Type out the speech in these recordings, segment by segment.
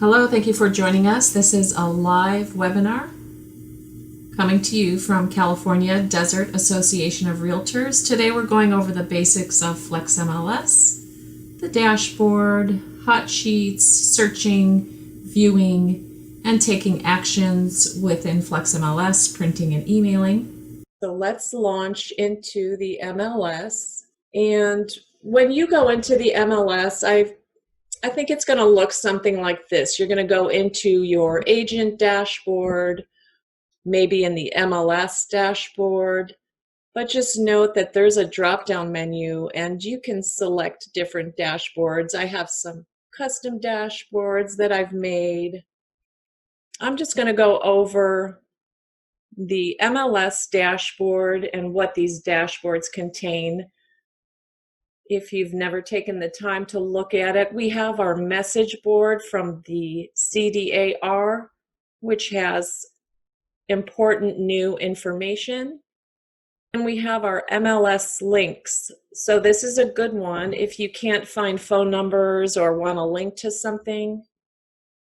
Hello, thank you for joining us. This is a live webinar coming to you from California Desert Association of Realtors. Today we're going over the basics of Flex MLS, the dashboard, hot sheets, searching, viewing, and taking actions within Flex MLS, printing and emailing. So let's launch into the MLS. And when you go into the MLS, I think it's going to look something like this. You're going to go into your agent dashboard, maybe in the MLS dashboard, but just note that there's a drop-down menu and you can select different dashboards. I have some custom dashboards that I've made. I'm just going to go over the MLS dashboard and what these dashboards contain. If you've never taken the time to look at it, we have our message board from the CDAR, which has important new information. And we have our MLS links. So this is a good one if you can't find phone numbers or want to link to something.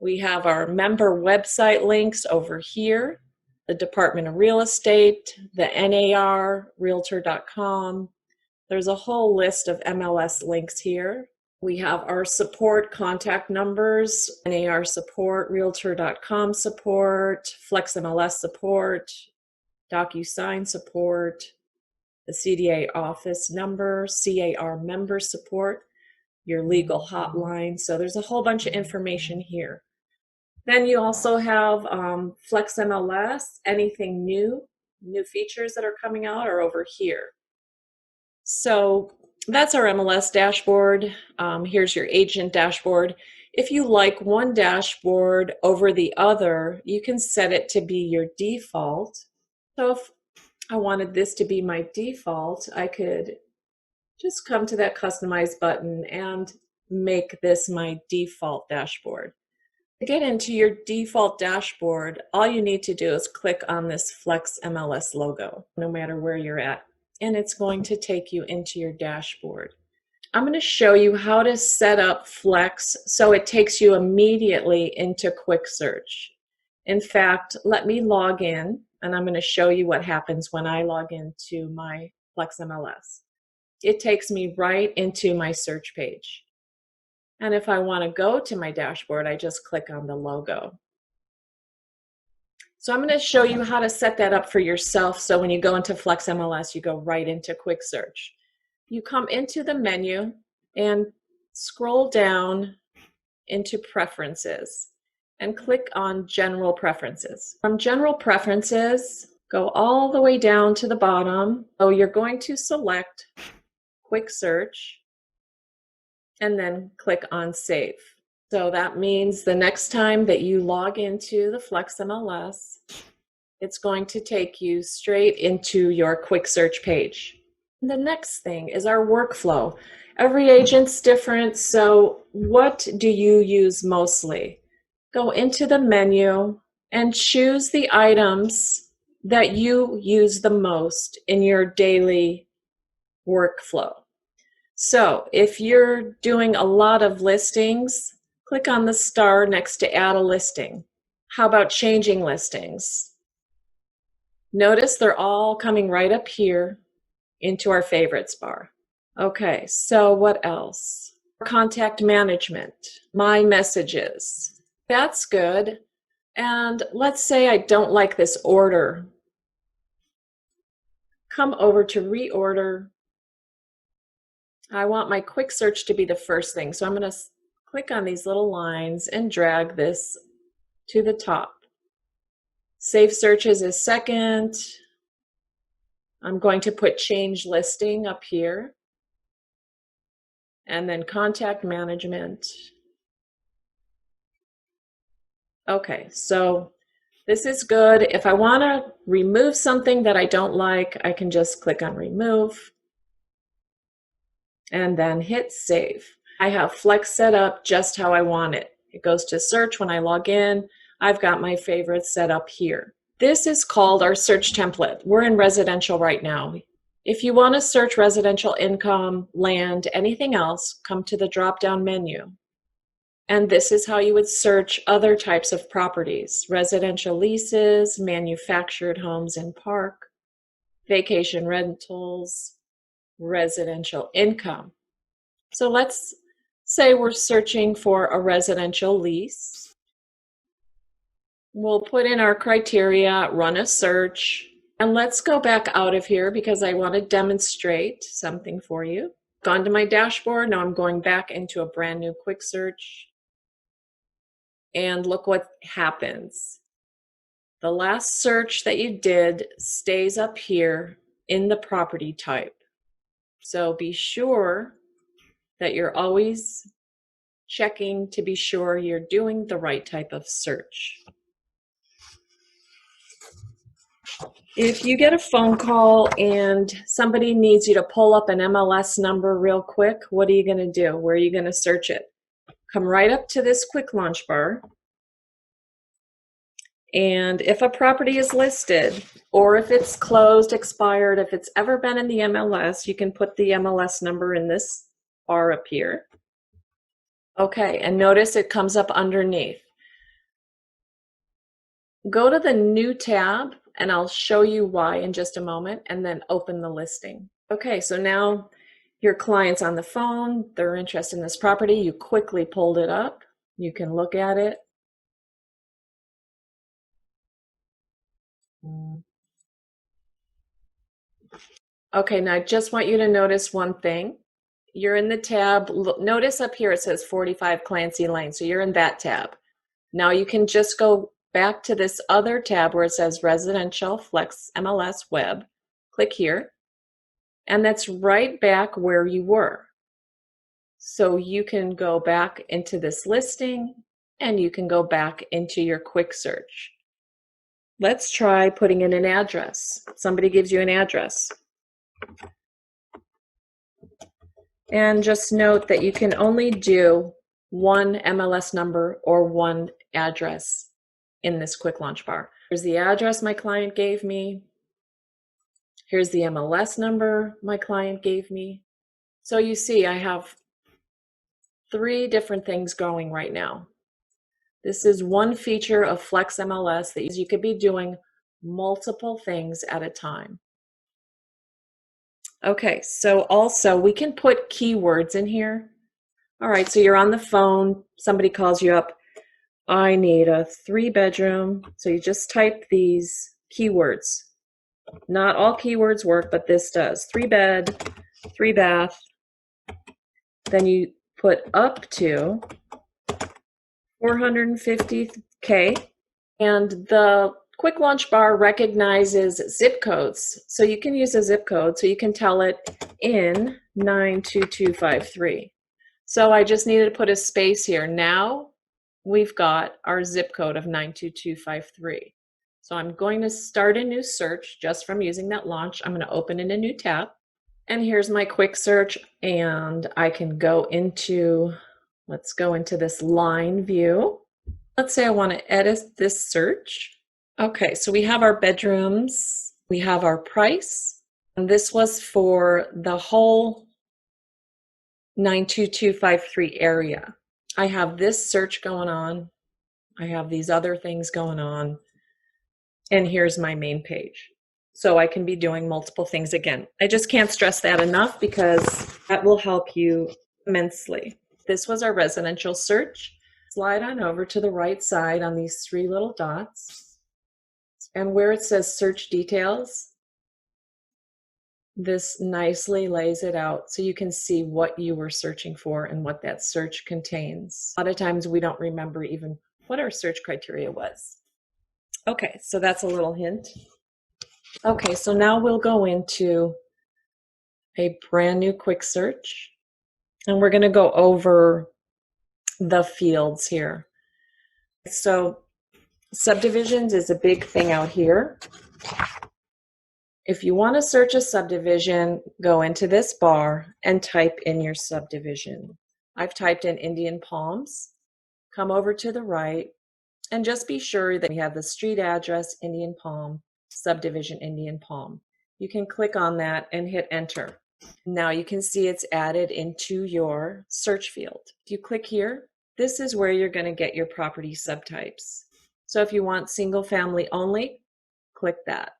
We have our member website links over here, the Department of Real Estate, the NAR, Realtor.com. There's a whole list of MLS links here. We have our support contact numbers, NAR support, Realtor.com support, Flex MLS support, DocuSign support, the CDA office number, CAR member support, your legal hotline. So there's a whole bunch of information here. Then you also have Flex MLS, anything new features that are coming out are over here. So that's our MLS dashboard. Here's your agent dashboard. If you like one dashboard over the other, you can set it to be your default. So if I wanted this to be my default, I could just come to that customize button and make this my default dashboard. To get into your default dashboard, all you need to do is click on this Flex MLS logo, no matter where you're at, and it's going to take you into your dashboard. I'm going to show you how to set up Flex so it takes you immediately into Quick Search. In fact, let me log in, and I'm going to show you what happens when I log into my Flex MLS. It takes me right into my search page. And if I want to go to my dashboard, I just click on the logo. So I'm going to show you how to set that up for yourself. So when you go into Flex MLS, you go right into Quick Search. You come into the menu and scroll down into Preferences and click on General Preferences. From General Preferences, go all the way down to the bottom. So you're going to select Quick Search and then click on Save. So that means the next time that you log into the Flex MLS, it's going to take you straight into your Quick Search page. The next thing is our workflow. Every agent's different, so what do you use mostly? Go into the menu and choose the items that you use the most in your daily workflow. So if you're doing a lot of listings, click on the star next to add a listing. How about changing listings? Notice they're all coming right up here into our favorites bar. Okay, so what else? Contact management, my messages. That's good. And let's say I don't like this order. Come over to Reorder. I want my Quick Search to be the first thing, so I'm going to click on these little lines and drag this to the top. Save Searches is second. I'm going to put Change Listing up here. And then Contact Management. Okay, so this is good. If I want to remove something that I don't like, I can just click on Remove and then hit Save. I have Flex set up just how I want it. It goes to search when I log in. I've got my favorites set up here. This is called our search template. We're in residential right now. If you want to search residential income, land, anything else, come to the drop-down menu And this is how you would search other types of properties: residential leases, manufactured homes and park, vacation rentals, residential income. So let's say we're searching for a residential lease. We'll put in our criteria, run a search, and let's go back out of here because I want to demonstrate something for you. Gone to my dashboard. Now I'm going back into a brand new quick search. And look what happens. The last search that you did stays up here in the property type. So be sure that you're always checking to be sure you're doing the right type of search. If you get a phone call and somebody needs you to pull up an MLS number real quick, what are you going to do? Where are you going to search it? Come right up to this quick launch bar. And if a property is listed, or if it's closed, expired, if it's ever been in the MLS, you can put the MLS number in this bar up here. Okay, and notice it comes up underneath. Go to the new tab, and I'll show you why in just a moment, and then open the listing. Okay, so now your client's on the phone, they're interested in this property, you quickly pulled it up, you can look at it. Okay, now I just want you to notice one thing. You're in the tab, notice up here it says 45 Clancy Lane, so you're in that tab. Now you can just go back to this other tab where it says Residential Flex MLS Web. Click here, and that's right back where you were. So you can go back into this listing, and you can go back into your quick search. Let's try putting in an address. Somebody gives you an address. And just note that you can only do one MLS number or one address in this quick launch bar. Here's the address my client gave me. Here's the MLS number my client gave me. So you see I have 3 different things going right now. This is one feature of Flex MLS that you could be doing multiple things at a time. Okay, so also we can put keywords in here. All right, so you're on the phone, somebody calls you up, I need a 3-bedroom. So you just type these keywords. Not all keywords work, but this does. 3-bed, 3-bath. Then you put up to 450K, and the quick launch bar recognizes zip codes. So you can use a zip code, so you can tell it in 92253. So I just needed to put a space here. Now we've got our zip code of 92253. So I'm going to start a new search just from using that launch. I'm going to open in a new tab. And here's my quick search, and I can go into, let's go into this line view. Let's say I want to edit this search. Okay, so we have our bedrooms, we have our price, and this was for the whole 92253 area. I have this search going on, I have these other things going on, and here's my main page. So I can be doing multiple things again. I just can't stress that enough because that will help you immensely. This was our residential search. Slide on over to the right side on these 3 little dots. And where it says search details, this nicely lays it out so you can see what you were searching for and what that search contains. A lot of times we don't remember even what our search criteria was. Okay, so that's a little hint. Okay, so now we'll go into a brand new quick search, and we're going to go over the fields here. So subdivisions is a big thing out here. If you want to search a subdivision, go into this bar and type in your subdivision. I've typed in Indian Palms. Come over to the right and just be sure that you have the street address, Indian Palm, subdivision, Indian Palm. You can click on that and hit enter. Now you can see it's added into your search field. If you click here, this is where you're going to get your property subtypes. So if you want single family only, click that.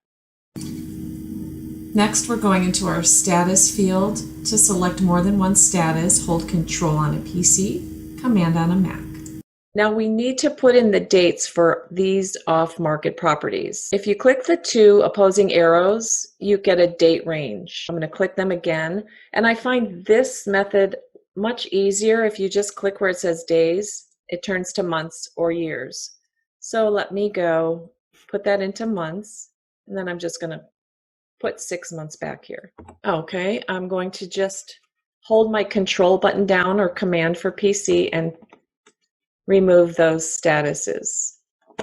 Next, we're going into our status field. To select more than one status, hold Control on a PC, Command on a Mac. Now we need to put in the dates for these off-market properties. If you click the two opposing arrows, you get a date range. I'm going to click them again, and I find this method much easier. If you just click where it says days, it turns to months or years. So let me go put that into months, and then I'm just going to put 6 months back here. Okay, I'm going to just hold my Control button down or Command for PC and remove those statuses.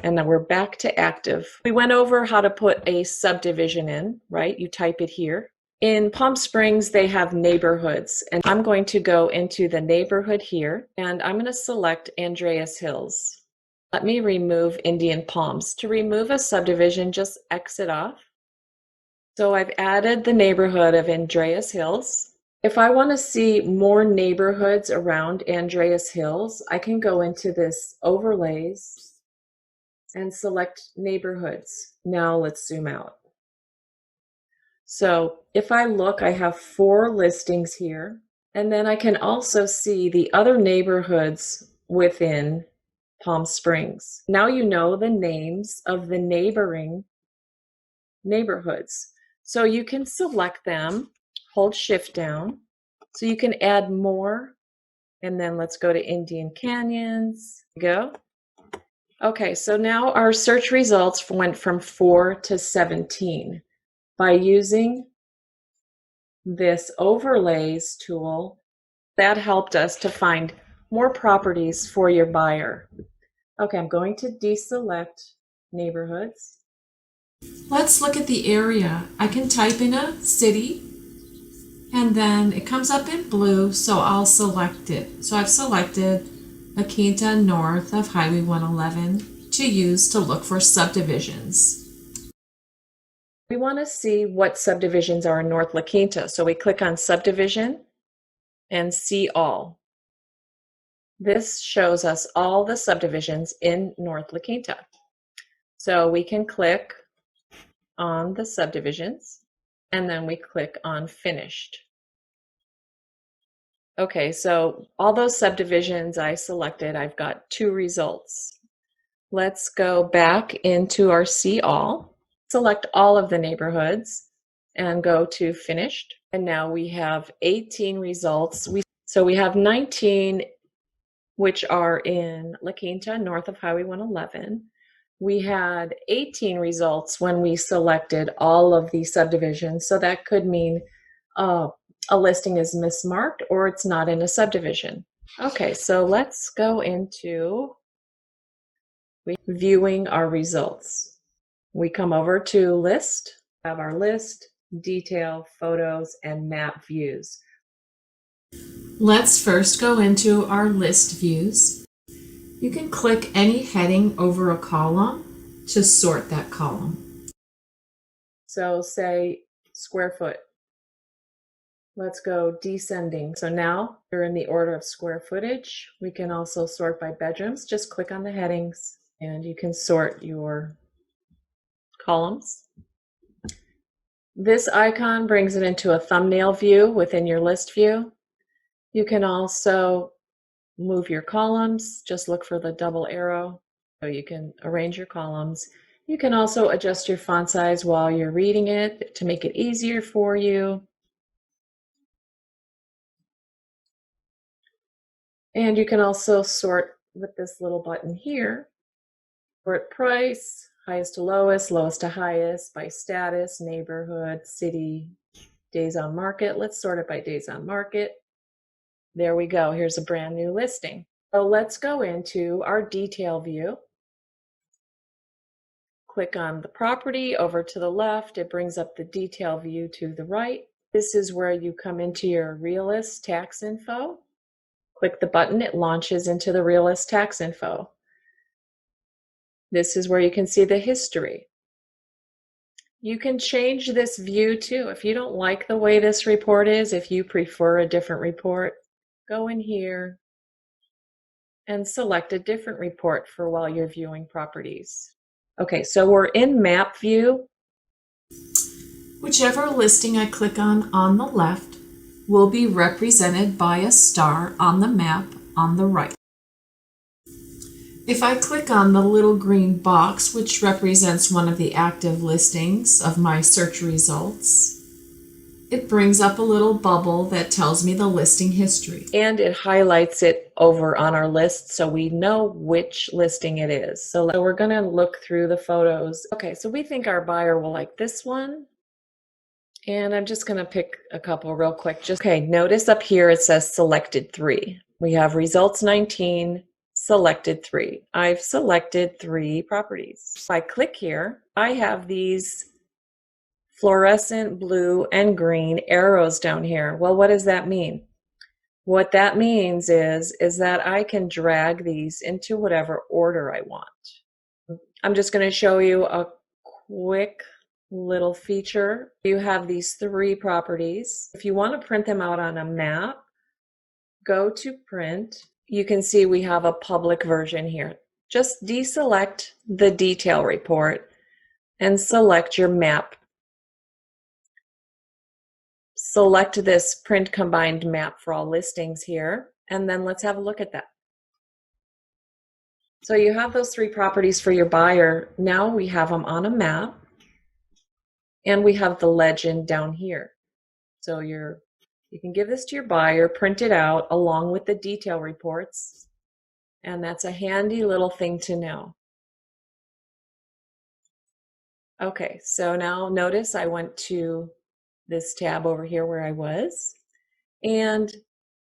And then we're back to active. We went over how to put a subdivision in, right? You type it here. In Palm Springs, they have neighborhoods, and I'm going to go into the neighborhood here, and I'm going to select Andreas Hills. Let me remove Indian Palms. To remove a subdivision, just exit off. So I've added the neighborhood of Andreas Hills. If I want to see more neighborhoods around Andreas Hills, I can go into this overlays and select neighborhoods. Now let's zoom out. So if I look, I have 4 listings here, and then I can also see the other neighborhoods within Palm Springs. Now you know the names of the neighboring neighborhoods. So you can select them, hold Shift down, so you can add more, and then let's go to Indian Canyons. Go. Okay, so now our search results went from 4 to 17. By using this overlays tool, that helped us to find more properties for your buyer. Okay, I'm going to deselect neighborhoods. Let's look at the area. I can type in a city, and then it comes up in blue, so I'll select it. So I've selected La Quinta north of Highway 111 to use to look for subdivisions. We want to see what subdivisions are in North La Quinta, so we click on Subdivision and See All. This shows us all the subdivisions in North La Quinta. So we can click on the subdivisions, and then we click on Finished. Okay, so all those subdivisions I selected, I've got 2 results. Let's go back into our See All, select all of the neighborhoods, and go to Finished. And now we have 18 results. So we have 19 which are in La Quinta, north of Highway 111. We had 18 results when we selected all of the subdivisions, so that could mean a listing is mismarked or it's not in a subdivision. Okay, so let's go into viewing our results. We come over to List, have our list, detail, photos, and map views. Let's first go into our list views. You can click any heading over a column to sort that column. So say square foot. Let's go descending. So now you're in the order of square footage. We can also sort by bedrooms. Just click on the headings and you can sort your columns. This icon brings it into a thumbnail view within your list view. You can also move your columns, just look for the double arrow, so you can arrange your columns. You can also adjust your font size while you're reading it to make it easier for you. And you can also sort with this little button here, sort price, highest to lowest, lowest to highest, by status, neighborhood, city, days on market. Let's sort it by days on market. There we go. Here's a brand new listing. So let's go into our detail view. Click on the property over to the left. It brings up the detail view to the right. This is where you come into your Realist tax info. Click the button. It launches into the Realist tax info. This is where you can see the history. You can change this view too. If you don't like the way this report is, if you prefer a different report, go in here and select a different report for while you're viewing properties. Okay, so we're in map view. Whichever listing I click on the left will be represented by a star on the map on the right. If I click on the little green box, which represents one of the active listings of my search results, it brings up a little bubble that tells me the listing history. And it highlights it over on our list so we know which listing it is. So we're going to look through the photos. Okay, so we think our buyer will like this one. And I'm just going to pick a couple real quick. Okay, notice up here it says selected 3. We have results 19, selected 3. I've selected 3 properties. If I click here, I have these fluorescent blue and green arrows down here. Well, what does that mean? What that means is that I can drag these into whatever order I want. I'm just going to show you a quick little feature. You have these 3 properties. If you want to print them out on a map, go to print. You can see we have a public version here. Just deselect the detail report and select your map. Select this print combined map for all listings here, and then let's have a look at that. So you have those 3 properties for your buyer. Now we have them on a map, and we have the legend down here. So you can give this to your buyer, print it out along with the detail reports, and that's a handy little thing to know. Okay, so now notice I went to this tab over here where I was, and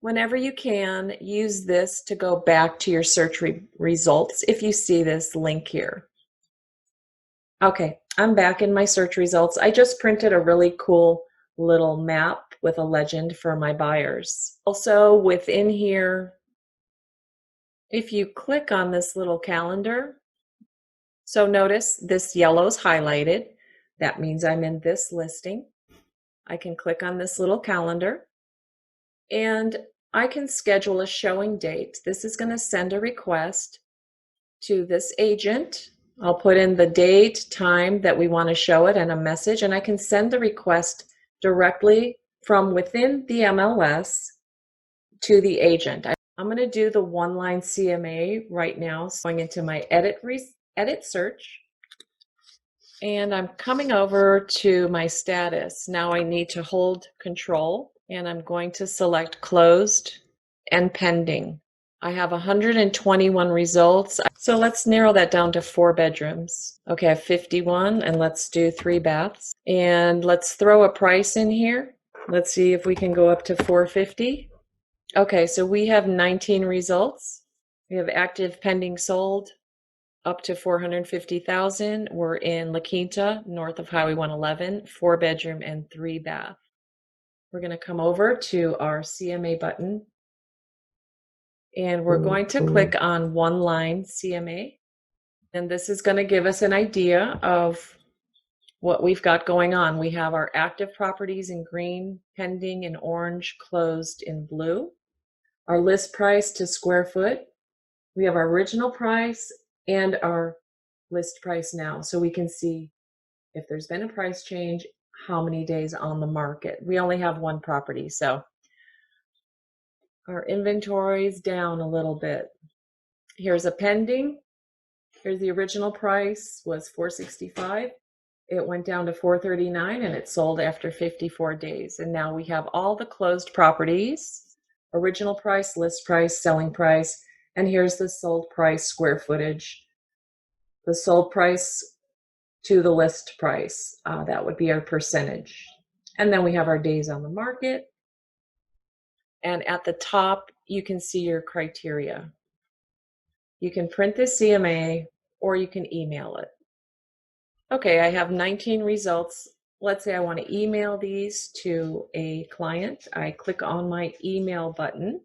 whenever you can, use this to go back to your search results if you see this link here. Okay, I'm back in my search results. I just printed a really cool little map with a legend for my buyers. Also within here, if you click on this little calendar, so notice this yellow is highlighted. That means I'm in this listing. I can click on this little calendar and I can schedule a showing date. This is going to send a request to this agent. I'll put in the date, time that we want to show it and a message, and I can send the request directly from within the MLS to the agent. I'm going to do the one-line CMA right now. So I'm going into my edit search, and I'm coming over to my status. Now I need to hold control, and I'm going to select closed and pending. I have 121 results. So let's narrow that down to 4 bedrooms. Okay, I have 51, and let's do 3 baths. And let's throw a price in here. Let's see if we can go up to 450. Okay, so we have 19 results. We have active pending sold up to 450,000. We're in La Quinta, north of Highway 111, 4 bedroom and 3 bath. We're going to come over to our CMA button, and we're going to click on one line CMA. And this is going to give us an idea of what we've got going on. We have our active properties in green, pending in orange, closed in blue. Our list price to square foot. We have our original price and our list price now. So we can see if there's been a price change, how many days on the market. We only have 1 property, so our inventory is down a little bit. Here's a pending. Here's the original price was $465. It went down to $439 and it sold after 54 days. And now we have all the closed properties, original price, list price, selling price, and here's the sold price square footage. The sold price to the list price, that would be our percentage. And then we have our days on the market. And at the top, you can see your criteria. You can print the CMA or you can email it. Okay, I have 19 results. Let's say I want to email these to a client. I click on my email button.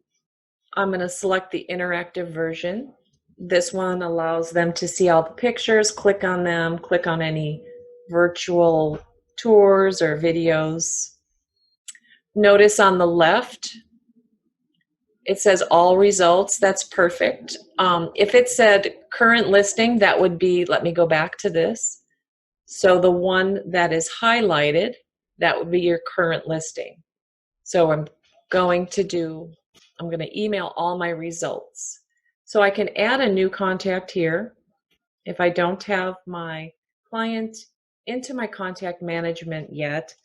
I'm going to select the interactive version. This one allows them to see all the pictures, click on them, click on any virtual tours or videos. Notice on the left, It says all results. That's perfect. If it said current listing, that would be, let me go back to this. So the one that is highlighted, that would be your current listing. So I'm going to email all my results. So I can add a new contact here. If I don't have my client into my contact management yet,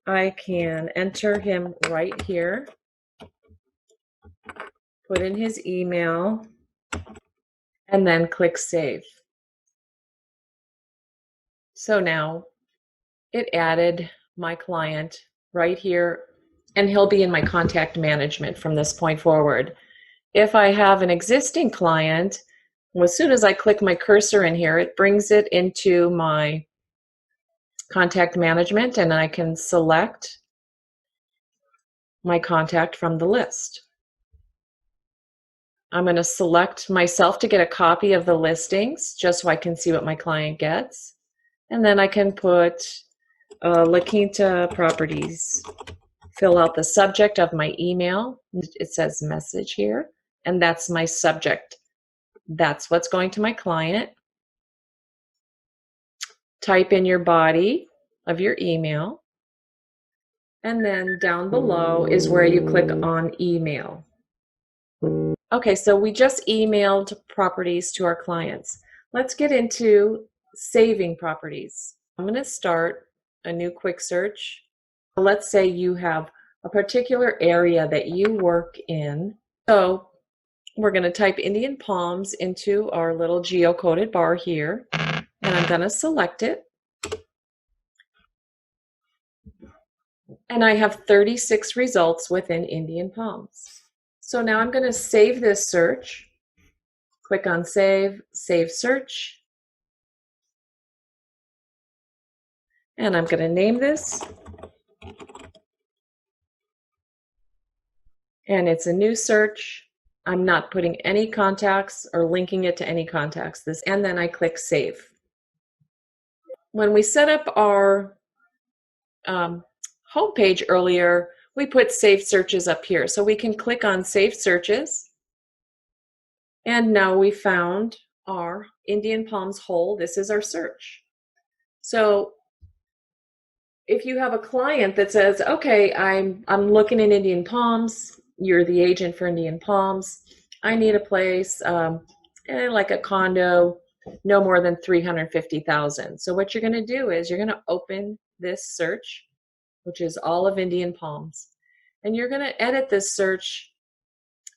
I can enter him right here, put in his email, and then click save. So now it added my client right here, and he'll be in my contact management from this point forward. If I have an existing client, as soon as I click my cursor in here, it brings it into my contact management, and I can select my contact from the list. I'm going to select myself to get a copy of the listings just so I can see what my client gets. And then I can put La Quinta Properties, fill out the subject of my email. It says message here, and that's my subject. That's what's going to my client. Type in your body of your email, and then down below is where you click on email. Okay, so we just emailed properties to our clients. Let's get into saving properties. I'm going to start a new quick search. Let's say you have a particular area that you work in. So we're going to type Indian Palms into our little geocoded bar here, and I'm going to select it. And I have 36 results within Indian Palms. So now I'm going to save this search. Click on Save, Save Search. And I'm going to name this. And it's a new search. I'm not putting any contacts or linking it to any contacts. And then I click Save. When we set up our homepage earlier, we put saved searches up here. So we can click on Saved Searches. And now we found our Indian Palms hole. This is our search. So if you have a client that says, okay, I'm looking in Indian Palms, you're the agent for Indian Palms, I need a place, like a condo, no more than $350,000. So what you're going to do is you're going to open this search, which is all of Indian Palms, and you're going to edit this search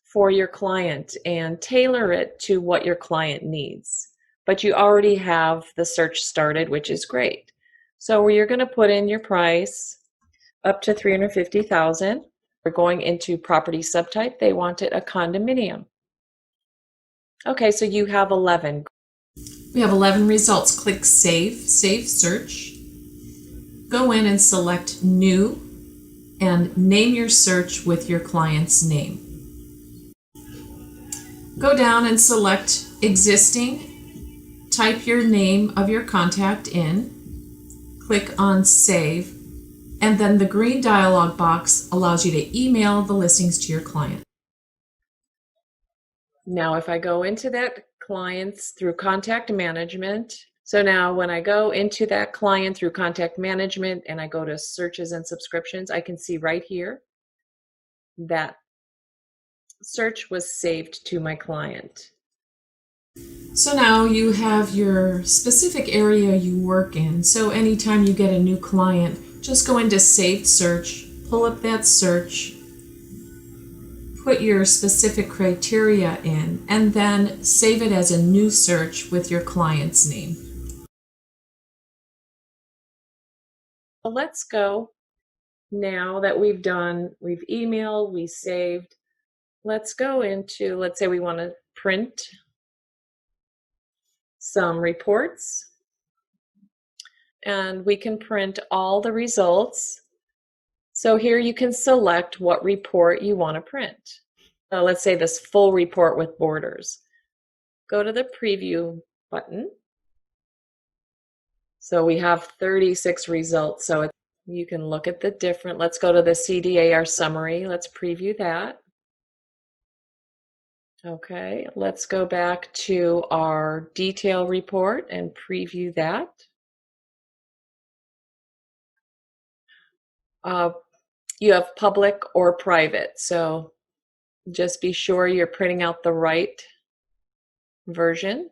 for your client and tailor it to what your client needs. But you already have the search started, which is great. So you're going to put in your price up to $350,000. We're going into property subtype. They wanted a condominium. Okay, so you have 11. We have 11 results. Click Save, Save Search. Go in and select New and name your search with your client's name. Go down and select Existing. Type your name of your contact in. Click on Save, and then the green dialog box allows you to email the listings to your client. Now if I go into that clients through contact management, so now when I go into that client through contact management and I go to searches and subscriptions, I can see right here that search was saved to my client. So now you have your specific area you work in. So anytime you get a new client, just go into Saved Search, pull up that search, put your specific criteria in, and then save it as a new search with your client's name. Let's go now that we've emailed, we saved. Let's go into, let's say we want to print some reports, and we can print all the results. So here you can select what report you want to print. Let's say this full report with borders. Go to the preview button. So we have 36 results, so you can look at the different. Let's go to the CDAR summary. Let's preview that. Okay, let's go back to our detail report and preview that. You have public or private, so just be sure you're printing out the right version.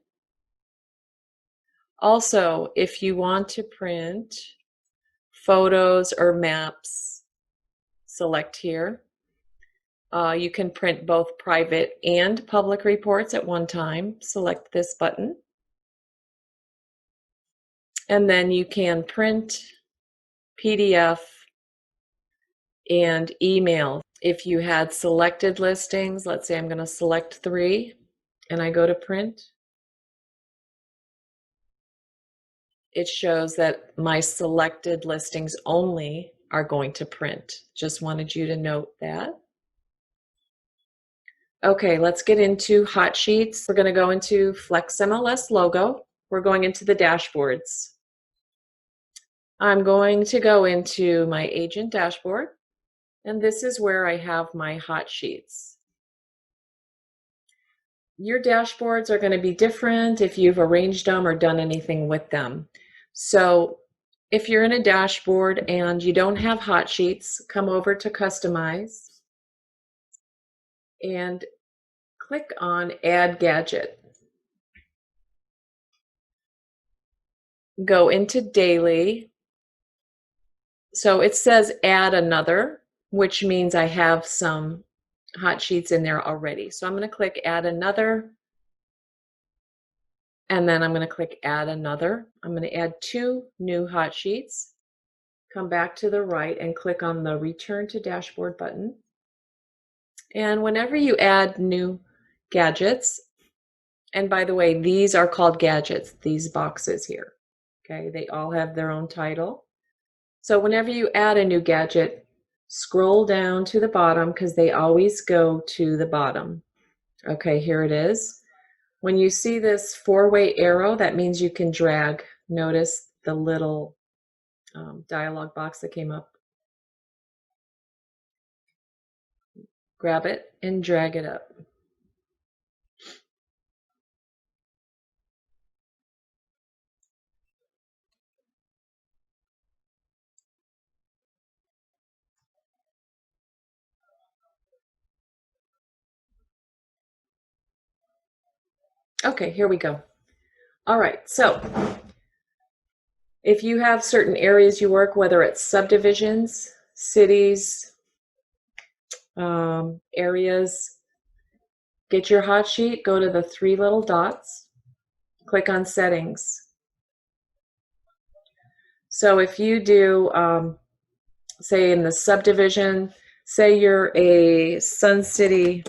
Also, if you want to print photos or maps, select here. You can print both private and public reports at one time. Select this button. And then you can print PDF and email. If you had selected listings, let's say I'm going to select 3 and I go to print, it shows that my selected listings only are going to print. Just wanted you to note that. Okay, let's get into hot sheets. We're going to go into Flex MLS logo. We're going into the dashboards. I'm going to go into my agent dashboard, and this is where I have my hot sheets. Your dashboards are going to be different if you've arranged them or done anything with them. So if you're in a dashboard and you don't have hot sheets, come over to Customize and click on Add Gadget. Go into Daily. So it says Add Another, which means I have some hot sheets in there already. So I'm going to click Add Another, and then I'm going to click Add Another. I'm going to add 2 new hot sheets. Come back to the right and click on the Return to Dashboard button. And whenever you add new gadgets, and by the way, these are called gadgets, these boxes here. Okay, they all have their own title. So whenever you add a new gadget, scroll down to the bottom because they always go to the bottom. Okay, here it is. When you see this 4-way arrow, that means you can drag. Notice the little dialog box that came up. Grab it and drag it up. Okay, here we go. All right, so if you have certain areas you work, whether it's subdivisions, cities, areas, get your hot sheet, go to the 3 little dots, click on Settings. So if you do, say in the subdivision, say you're a Sun City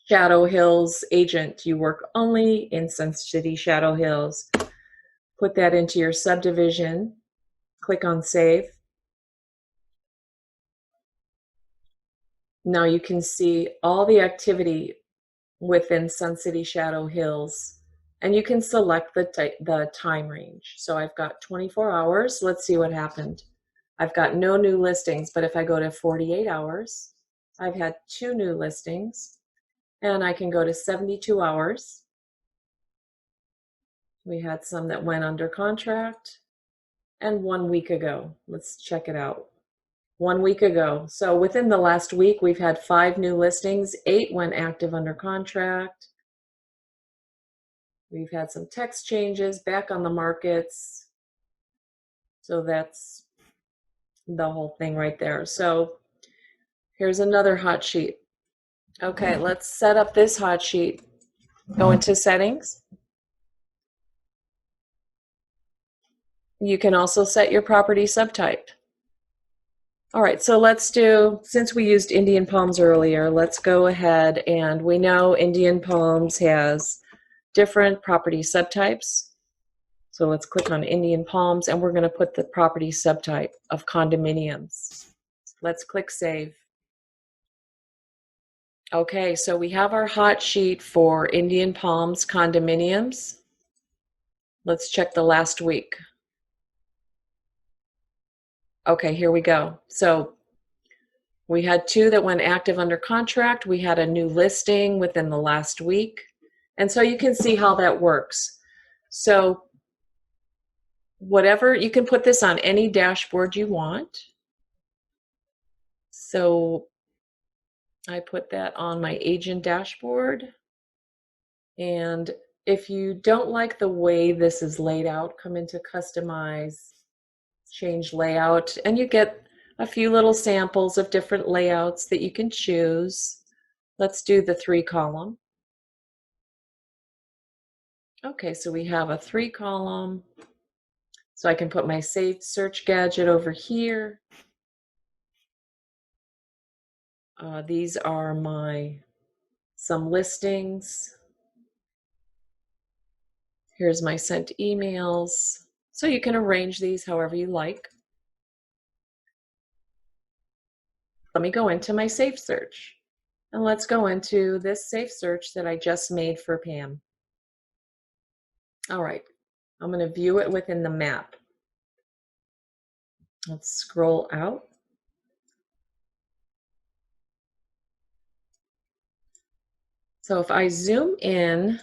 Shadow Hills agent, you work only in Sun City Shadow Hills, put that into your subdivision, click on Save. Now you can see all the activity within Sun City Shadow Hills, and you can select the time range. So I've got 24 hours. Let's see what happened. I've got no new listings, but if I go to 48 hours, I've had 2 new listings, and I can go to 72 hours. We had some that went under contract, and 1 week ago. Let's check it out. 1 week ago. So within the last week, we've had 5 new listings, 8 went active under contract. We've had some text changes back on the markets. So that's the whole thing right there. So here's another hot sheet. Okay, let's set up this hot sheet. Go into Settings. You can also set your property subtype. All right, so let's do, since we used Indian Palms earlier, let's go ahead, and we know Indian Palms has different property subtypes. So let's click on Indian Palms, and we're going to put the property subtype of condominiums. Let's click Save. Okay, so we have our hot sheet for Indian Palms condominiums. Let's check the last week. Okay, here we go. So We had 2 that went active under contract. We had a new listing within the last week. And so you can see how that works. So whatever, you can put this on any dashboard you want. So I put that on my agent dashboard. And if you don't like the way this is laid out, come into customize, change layout, and you get a few little samples of different layouts that you can choose. Let's do the 3-column. Okay, so we have a 3-column. So I can put my saved search gadget over here. These are some listings. Here's my sent emails. So you can arrange these however you like. Let me go into my saved search. And let's go into this saved search that I just made for Pam. All right, I'm going to view it within the map. Let's scroll out. So if I zoom in,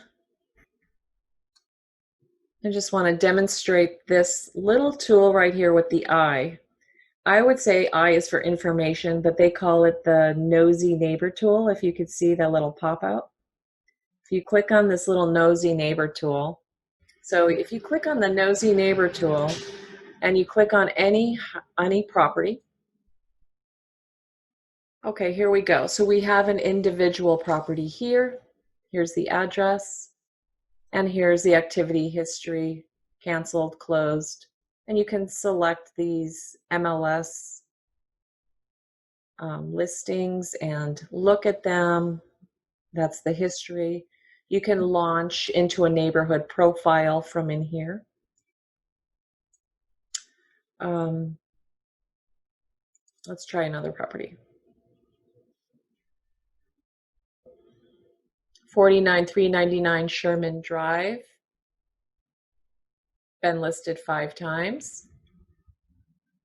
I just want to demonstrate this little tool right here with the eye. I would say I is for information, but they call it the nosy neighbor tool. If you could see that little pop out. If you click on this little nosy neighbor tool, so if you click on the nosy neighbor tool and you click on any property, okay, here we go. So we have an individual property here. Here's the address, and here's the activity history, canceled, closed. And you can select these MLS listings and look at them. That's the history. You can launch into a neighborhood profile from in here. Let's try another property. 49399 Sherman Drive. Been listed 5 times.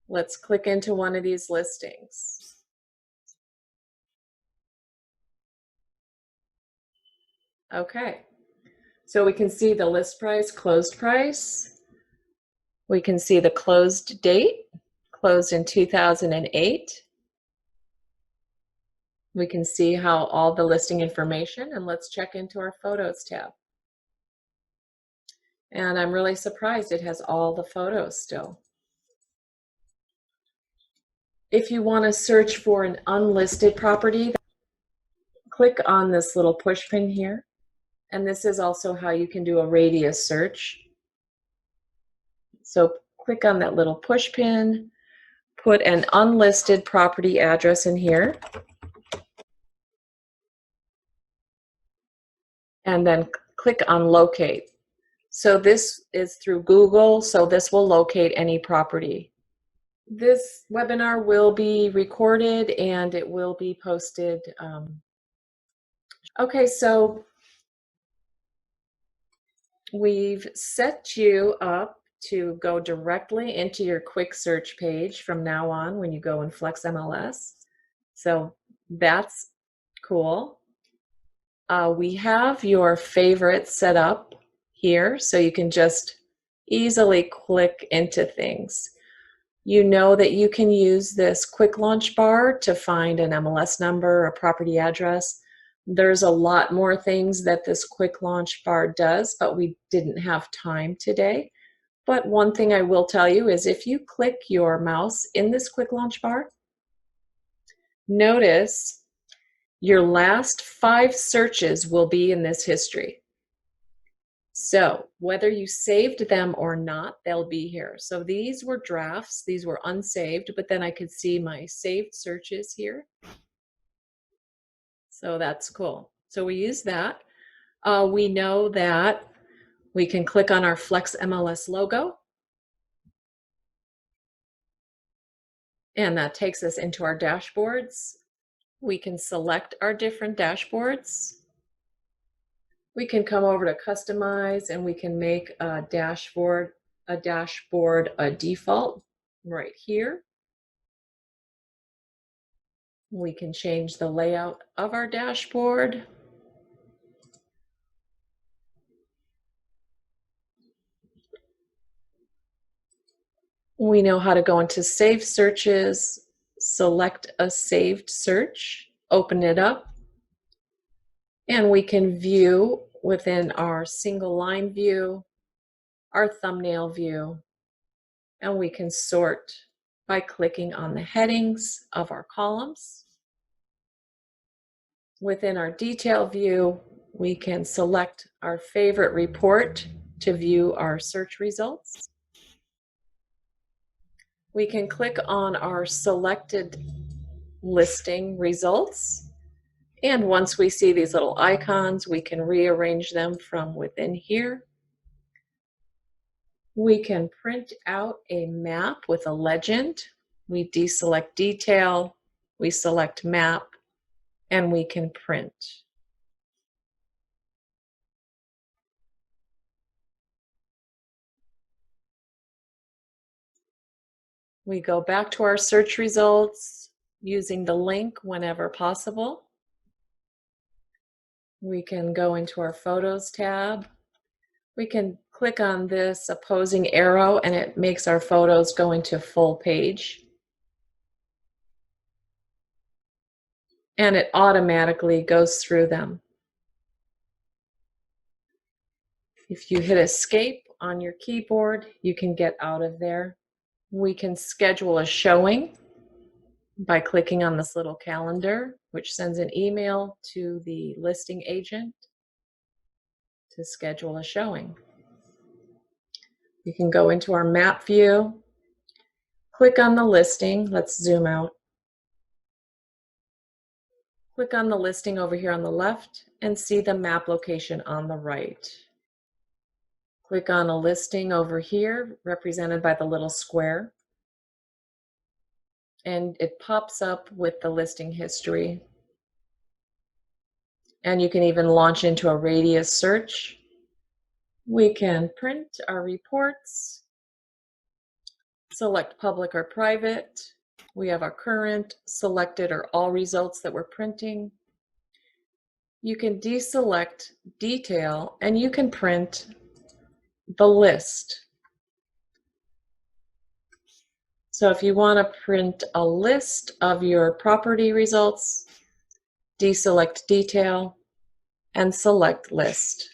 Let's click into one of these listings. Okay, so we can see the list price, closed price. We can see the closed date, closed in 2008. We can see how all the listing information, and let's check into our Photos tab. And I'm really surprised it has all the photos still. If you want to search for an unlisted property, click on this little push pin here. And this is also how you can do a radius search. So click on that little push pin, put an unlisted property address in here, and then click on locate. So this is through Google, so this will locate any property. This webinar will be recorded and it will be posted. Okay, so we've set you up to go directly into your quick search page from now on when you go in Flex MLS. So that's cool. We have your favorites set up here, so you can just easily click into things. You know that you can use this quick launch bar to find an MLS number, a property address. There's a lot more things that this quick launch bar does, but we didn't have time today. But one thing I will tell you is if you click your mouse in this quick launch bar, notice your last 5 searches will be in this history. So whether you saved them or not, they'll be here. So these were drafts, these were unsaved, but then I could see my saved searches here. So that's cool. So we use that. We know that we can click on our Flex MLS logo. And that takes us into our dashboards. We can select our different dashboards. We can come over to customize and we can make a dashboard a default right here. We can change the layout of our dashboard. We know how to go into Save Searches, select a saved search, open it up, and we can view within our single line view, our thumbnail view, and we can sort by clicking on the headings of our columns. Within our detail view, we can select our favorite report to view our search results. We can click on our selected listing results, and once we see these little icons, we can rearrange them from within here. We can print out a map with a legend. We deselect detail, we select map, and we can print. We go back to our search results using the link whenever possible. We can go into our Photos tab. We can click on this opposing arrow and it makes our photos go into full page. And it automatically goes through them. If you hit Escape on your keyboard, you can get out of there. We can schedule a showing by clicking on this little calendar, which sends an email to the listing agent to schedule a showing. You can go into our map view, click on the listing. Let's zoom out. Click on the listing over here on the left and see the map location on the right. Click on a listing over here, represented by the little square, and it pops up with the listing history. And you can even launch into a radius search. We can print our reports, select public or private. We have our current, selected, or all results that we're printing. You can deselect detail and you can print the list. So if you want to print a list of your property results, deselect detail and select list.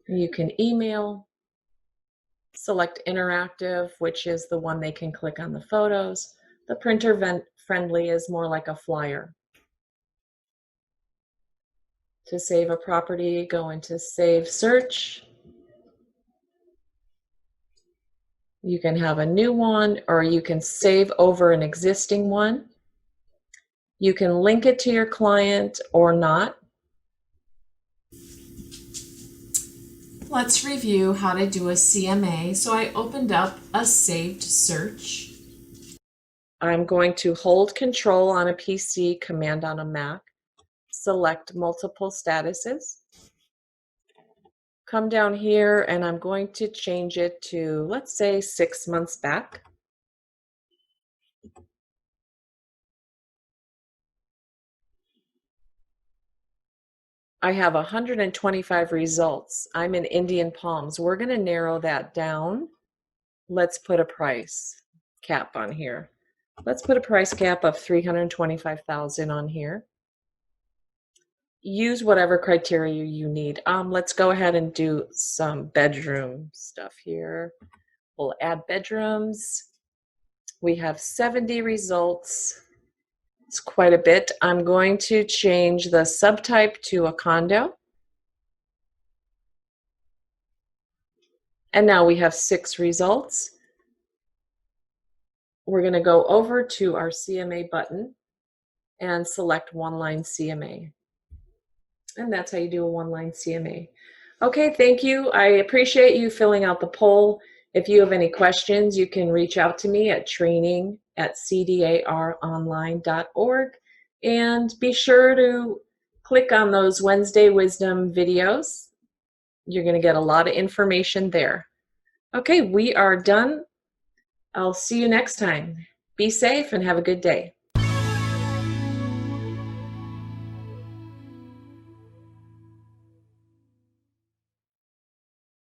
You can email, select interactive, which is the one they can click on the photos. The printer friendly is more like a flyer. To save a property, go into Save Search. You can have a new one, or you can save over an existing one. You can link it to your client or not. Let's review how to do a CMA. So I opened up a saved search. I'm going to hold Control on a PC, Command on a Mac, select multiple statuses. Come down here and I'm going to change it to, let's say, 6 months back. I have 125 results. I'm in Indian Palms. We're going to narrow that down. Let's put a price cap on here. Let's put a price cap of $325,000 on here. Use whatever criteria you need. Let's go ahead and do some bedroom stuff here. We'll add bedrooms. We have 70 results. It's quite a bit. I'm going to change the subtype to a condo. And now we have 6 results. We're going to go over to our CMA button and select one-line CMA. And that's how you do a one-line CMA. Okay, thank you. I appreciate you filling out the poll. If you have any questions, you can reach out to me at training@cdaronline.org. And be sure to click on those Wednesday Wisdom videos. You're going to get a lot of information there. Okay, we are done. I'll see you next time. Be safe and have a good day.